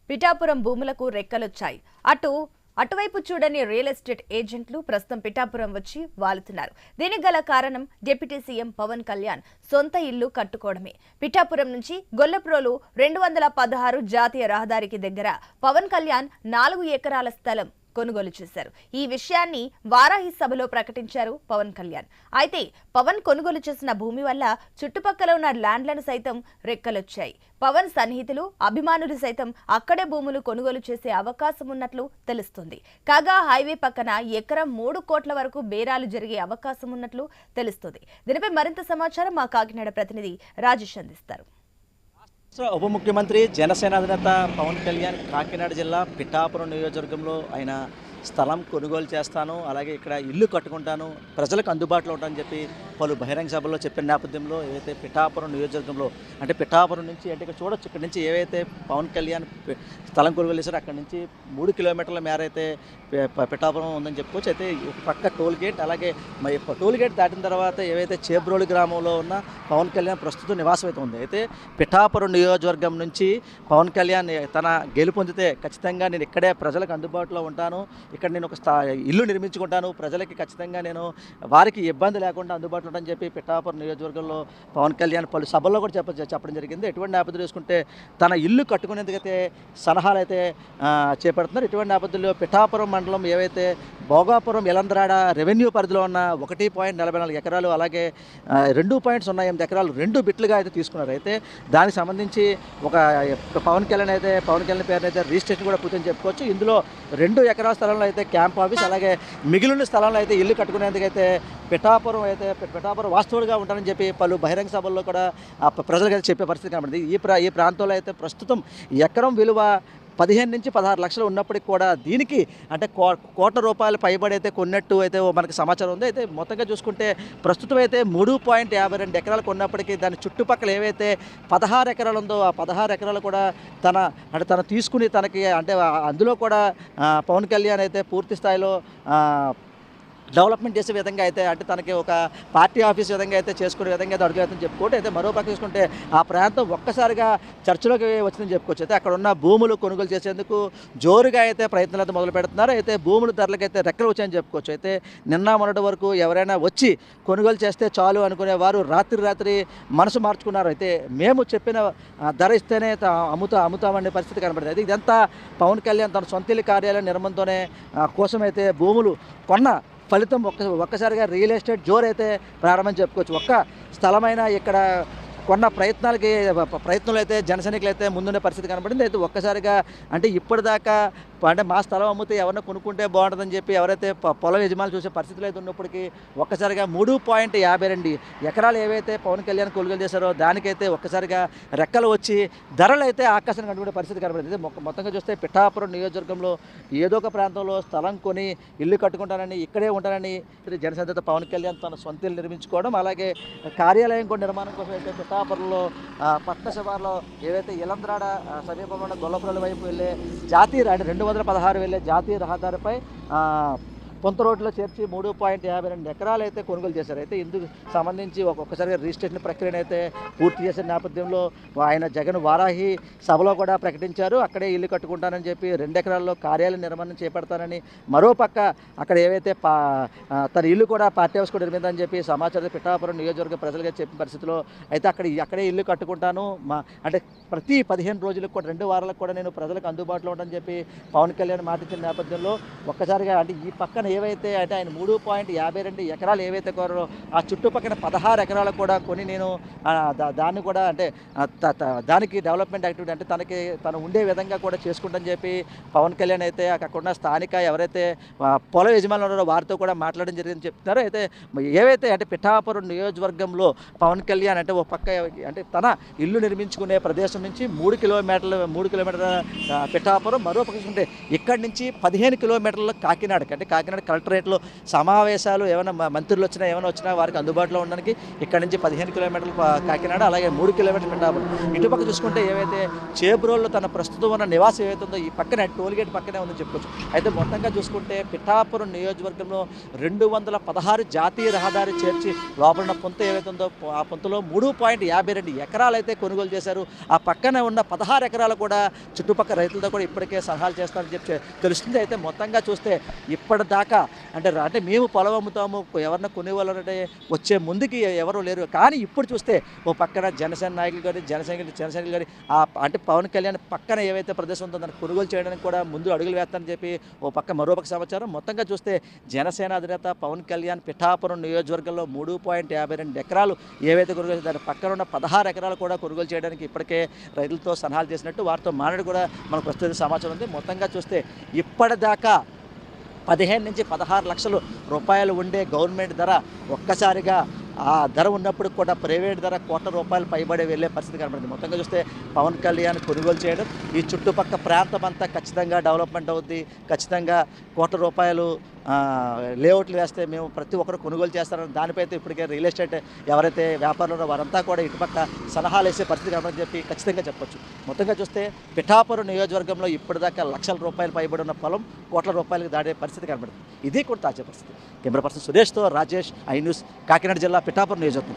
పిఠాపురం భూములకు రెక్కలొచ్చాయి. అటువైపు చూడని రియల్ ఎస్టేట్ ఏజెంట్లు ప్రస్తుతం పిఠాపురం వచ్చి వాలుతున్నారు. దీనికి గల కారణం డిప్యూటీ సీఎం పవన్ కళ్యాణ్ సొంత ఇల్లు కట్టుకోవడమే. పిఠాపురం నుంచి గొల్లప్రోలు 216 జాతీయ రహదారికి దగ్గర పవన్ కళ్యాణ్ 4 ఎకరాల స్థలం కొనుగోలు చేశారు. ఈ విషయాన్ని వారాహి సభలో ప్రకటించారు పవన్ కళ్యాణ్. అయితే పవన్ కొనుగోలు చేసిన భూమి వల్ల చుట్టుపక్కల ఉన్న ల్యాండ్లను సైతం రెక్కలొచ్చాయి. పవన్ సన్నిహితులు, అభిమానులు సైతం అక్కడే భూములు కొనుగోలు చేసే అవకాశం ఉన్నట్లు తెలుస్తుంది. కాగా హైవే పక్కన ఎకరం 3 కోట్ల వరకు బేరాలు జరిగే అవకాశం ఉన్నట్లు తెలుస్తుంది. దీనిపై మరింత సమాచారం మా కాకినాడ ప్రతినిధి రాజేష్ అందిస్తారు. ఉప ముఖ్యమంత్రి జనసేన అధినేత పవన్ కళ్యాణ్ కాకినాడ జిల్లా పిఠాపురం నియోజకవర్గంలో ఆయన స్థలం కొనుగోలు చేస్తాను, అలాగే ఇక్కడ ఇల్లు కట్టుకుంటాను, ప్రజలకు అందుబాటులో ఉంటానని చెప్పి పలు బహిరంగ సభల్లో చెప్పిన నేపథ్యంలో ఏవైతే పిఠాపురం నియోజకవర్గంలో అంటే పిఠాపురం నుంచి అంటే ఇక్కడ చూడొచ్చు, ఇక్కడ నుంచి ఏవైతే పవన్ కళ్యాణ్ స్థలం కొనుగోలు చేశారో అక్కడ నుంచి 3 కిలోమీటర్ల మేర అయితే పిఠాపురం ఉందని చెప్పుకోవచ్చు. అయితే ఒక పక్క టోల్ గేట్, అలాగే టోల్ గేట్ దాటిన తర్వాత ఏవైతే చేబ్రోలు గ్రామంలో ఉన్న పవన్ కళ్యాణ్ ప్రస్తుతం నివాసం అయితే ఉంది. అయితే పిఠాపురం నియోజకవర్గం నుంచి పవన్ కళ్యాణ్ తన గెలుపొందితే ఖచ్చితంగా నేను ఇక్కడే ప్రజలకు అందుబాటులో ఉంటాను, ఇక్కడ నేను ఒక ఇల్లు నిర్మించుకుంటాను, ప్రజలకి ఖచ్చితంగా నేను వారికి ఇబ్బంది లేకుండా అందుబాటులో ఉంటానని చెప్పి పిఠాపురం నియోజకవర్గంలో పవన్ కళ్యాణ్ పలు సభల్లో కూడా చెప్పడం జరిగింది. ఎటువంటి నేపథ్యం చూసుకుంటే తన ఇల్లు కట్టుకునేందుకైతే సలహాలు అయితే చేపడుతున్నారు. ఇటువంటి నేపథ్యంలో పిఠాపురం మండలం ఏవైతే భోగాపురం ఎలంద్రాడ రెవెన్యూ పరిధిలో ఉన్న 1.44 ఎకరాలు, అలాగే 2.08 ఎకరాలు 2 బిట్లుగా అయితే తీసుకున్నారు. అయితే దానికి సంబంధించి ఒక పవన్ కళ్యాణ్ పేరున అయితే రిజిస్ట్రేషన్ కూడా పూర్తి చెప్పుకోవచ్చు. ఇందులో 2 ఎకరాల స్థలంలో అయితే క్యాంప్ ఆఫీస్, అలాగే మిగిలిన స్థలంలో అయితే ఇల్లు కట్టుకునేందుకైతే పిఠాపురం వాస్తవుడిగా ఉంటానని చెప్పి పలు బహిరంగ సభల్లో కూడా ప్రజలకు అయితే చెప్పే పరిస్థితి కనబడింది. ఈ ప్రాంతంలో అయితే ప్రస్తుతం ఎకరం విలువ 15 నుంచి 16 లక్షలు ఉన్నప్పటికీ కూడా దీనికి అంటే కోట్ల రూపాయలు పైబడి అయితే కొన్నట్టు అయితే మనకి సమాచారం ఉంది. అయితే మొత్తంగా చూసుకుంటే ప్రస్తుతం అయితే 3.52 ఎకరాలు కొన్నప్పటికీ దాని చుట్టుపక్కల ఏవైతే 16 ఎకరాలు ఉందో ఆ 16 ఎకరాలు కూడా తన తీసుకుని తనకి అంటే అందులో కూడా పవన్ కళ్యాణ్ అయితే పూర్తి స్థాయిలో డెవలప్మెంట్ చేసే విధంగా అయితే అంటే తనకి ఒక పార్టీ ఆఫీస్ విధంగా అయితే చేసుకునే విధంగా అయితే అడుగుతుందని చెప్పుకోవచ్చు. అయితే మరో పక్క చూసుకుంటే ఆ ప్రాంతం ఒక్కసారిగా చర్చలోకి వచ్చిందని చెప్పుకోవచ్చు. అయితే అక్కడ ఉన్న భూములు కొనుగోలు చేసేందుకు జోరుగా అయితే ప్రయత్నాలు అయితే మొదలు పెడుతున్నారు. అయితే భూముల ధరలకైతే రెక్కలు వచ్చాయని చెప్పుకోవచ్చు. అయితే మొన్నటి వరకు ఎవరైనా వచ్చి కొనుగోలు చేస్తే చాలు అనుకునే వారు రాత్రి మనసు మార్చుకున్నారు. అయితే మేము చెప్పిన ధర ఇస్తేనే అమ్ముతామనే పరిస్థితి కనబడింది. అయితే ఇదంతా పవన్ కళ్యాణ్ తన సొంత ఇల్లు కార్యాలయం నిర్మాణంతోనే కోసమైతే భూములు కొన్న ఫలితం ఒక్కసారిగా రియల్ ఎస్టేట్ జోరు అయితే ప్రారంభం చెప్పుకోవచ్చు. ఒక్క స్థలమైన ఇక్కడ కొన్న ప్రయత్నాలు అయితే జనసైనికులు అయితే ముందుండే పరిస్థితి కనబడింది. అయితే ఒక్కసారిగా అంటే ఇప్పటిదాకా అంటే మా స్థలం అమ్మితే ఎవరైనా కొనుక్కుంటే బాగుంటుందని చెప్పి ఎవరైతే పొలం యజమానులు చూసే పరిస్థితులు అయితే ఉన్నప్పటికీ ఒక్కసారిగా 3.52 ఎకరాలు ఏవైతే పవన్ కళ్యాణ్ కొనుగోలు చేశారో దానికైతే ఒక్కసారిగా రెక్కలు వచ్చి ధరలు అయితే ఆకాశానికి అటువంటి పరిస్థితి కనబడింది. మొత్తంగా చూస్తే పిఠాపురం నియోజకవర్గంలో ఏదో ఒక ప్రాంతంలో స్థలం కొని ఇల్లు కట్టుకుంటానని, ఇక్కడే ఉంటానని జనసేన పవన్ కళ్యాణ్ తన సొంత ఇల్లు నిర్మించుకోవడం, అలాగే కార్యాలయం కూడా నిర్మాణం కోసం అయితే పిఠాపురంలో పట్న శివార్లో ఏవైతే ఇలంద్రాడ సమీపంలో ఉన్న గొల్లపురం వైపు వెళ్ళే జాతీయ 216 వెళ్ళే జాతీయ రహదారిపై కొంత రోడ్లో చేర్చి 3.52 ఎకరాలు అయితే కొనుగోలు చేశారు. అయితే ఇందుకు సంబంధించి ఒక్కొక్కసారిగా రిజిస్ట్రేషన్ ప్రక్రియను అయితే పూర్తి చేసిన నేపథ్యంలో ఆయన జగన్ వారాహి సభలో కూడా ప్రకటించారు. అక్కడే ఇల్లు కట్టుకుంటానని చెప్పి 2 ఎకరాల్లో కార్యాలయ నిర్మాణం చేపడతానని, మరోపక్క అక్కడ ఏవైతే తన ఇల్లు కూడా పార్టీ హౌస్ కూడా నిర్మిందని చెప్పి సమాచారం పిఠాపురం నియోజకవర్గ ప్రజలుగా చెప్పిన పరిస్థితిలో అయితే అక్కడే ఇల్లు కట్టుకుంటాను, అంటే ప్రతి 15 రోజులకు కూడా 2 వారాలకు కూడా నేను ప్రజలకు అందుబాటులో ఉంటానని చెప్పి పవన్ కళ్యాణ్ మాటిచ్చిన నేపథ్యంలో ఒక్కసారిగా అంటే ఈ పక్కన ఏవైతే అంటే ఆయన 3.52 ఎకరాలు ఏవైతే కోరారో ఆ చుట్టుపక్కల 16 ఎకరాలు కూడా కొని నేను దాన్ని కూడా అంటే దానికి డెవలప్మెంట్ యాక్టివిటీ అంటే తను ఉండే విధంగా కూడా చేసుకుంటానని చెప్పి పవన్ కళ్యాణ్ అయితే అక్కడ ఉన్న స్థానిక ఎవరైతే పొల యజమానులు ఉన్నారో వారితో కూడా మాట్లాడడం జరిగిందని చెప్తున్నారు. అయితే ఏవైతే అంటే పిఠాపురం నియోజకవర్గంలో పవన్ కళ్యాణ్ అంటే ఒక పక్క అంటే తన ఇల్లు నిర్మించుకునే ప్రదేశం నుంచి 3 కిలోమీటర్ల పిఠాపురం, మరో పక్క చూసుకుంటే ఇక్కడి నుంచి 15 కిలోమీటర్ల కాకినాడకి అంటే కాకినాడ కాకినాడ కలెక్టరేట్లో సమావేశాలు ఏమైనా మంత్రులు వచ్చినా ఏమైనా వచ్చినా వారికి అందుబాటులో ఉండడానికి ఇక్కడ నుంచి 15 కిలోమీటర్లు కాకినాడ, అలాగే 3 కిలోమీటర్లు పిఠాపురం. ఇటుపక్క చూసుకుంటే ఏవైతే చేబ్రోల్లో తన ప్రస్తుతం ఉన్న నివాసం ఏవైతే ఉందో ఈ పక్కనే టోల్గేట్ పక్కనే ఉందని చెప్పుకోవచ్చు. అయితే మొత్తంగా చూసుకుంటే పిఠాపురం నియోజకవర్గంలో 216 జాతీయ రహదారి చేర్చి లోపల ఉన్న పొంత ఏవైతే ఉందో ఆ పొంతలో 3.52 ఎకరాలు అయితే కొనుగోలు చేశారు. ఆ పక్కనే ఉన్న 16 ఎకరాలు కూడా చుట్టుపక్కల రైతులతో కూడా ఇప్పటికే సలహాలు చేస్తారని చెప్పి తెలుస్తుంది. అయితే మొత్తంగా చూస్తే ఇప్పటిదాకా అంటే మేము పొలం అమ్ముతాము, ఎవరన్నా కొనేవాళ్ళంటే వచ్చే ముందుకి ఎవరు లేరు. కానీ ఇప్పుడు చూస్తే ఓ పక్కన జనసేన నాయకులు కానీ జనసైనికులు కానీ అంటే పవన్ కళ్యాణ్ పక్కన ఏవైతే ప్రదేశం ఉందో దాన్ని కొనుగోలు చేయడానికి కూడా ముందు అడుగులు వేస్తారని చెప్పి ఓ పక్క మరోపక్క సమాచారం. మొత్తంగా చూస్తే జనసేన అధినేత పవన్ కళ్యాణ్ పిఠాపురం నియోజకవర్గంలో 3.52 ఎకరాలు ఏవైతే కొనుగోలు దాని పక్కన ఉన్న 16 ఎకరాలు కూడా కొనుగోలు చేయడానికి ఇప్పటికే రైతులతో సలహాలు చేసినట్టు వారితో మాట్లాడి కూడా మనకు ప్రస్తుత సమాచారం ఉంది. మొత్తంగా చూస్తే ఇప్పటిదాకా 15 నుంచి 16 లక్షల రూపాయలు ఉండే గవర్నమెంట్ ధర ఒక్కసారిగా ఆ ధర ఉన్నప్పుడు కూడా ప్రైవేట్ ధర ₹1,00,00,000 పైబడి వెళ్ళే పరిస్థితి కనబడింది. మొత్తంగా చూస్తే పవన్ కళ్యాణ్ కొనుగోలు చేయడం ఈ చుట్టుపక్కల ప్రాంతం అంతా ఖచ్చితంగా డెవలప్మెంట్ అవుద్ది, ఖచ్చితంగా ₹1,00,00,000 లేఅవుట్లు వేస్తే మేము ప్రతి ఒక్కరు కొనుగోలు చేస్తారని దానిపై అయితే ఇప్పటికే రియల్ ఎస్టేట్ ఎవరైతే వ్యాపారులు ఉన్నారో వారంతా కూడా ఇటుపక్క సలహాలు వేసే పరిస్థితి కనబడని చెప్పి ఖచ్చితంగా చెప్పొచ్చు. మొత్తంగా చూస్తే పిఠాపురం నియోజకవర్గంలో ఇప్పటిదాకా ₹1,00,000 పైబడి ఉన్న పొలం ₹1,00,00,000 దాటే పరిస్థితి కనబడుతుంది. ఇదే కూడా తాజా పరిస్థితి. కెమెరా పర్సన్ సురేష్తో రాజేష్, ఐ న్యూస్, కాకినాడ జిల్లా పిఠాపురం నియోజకవర్గం.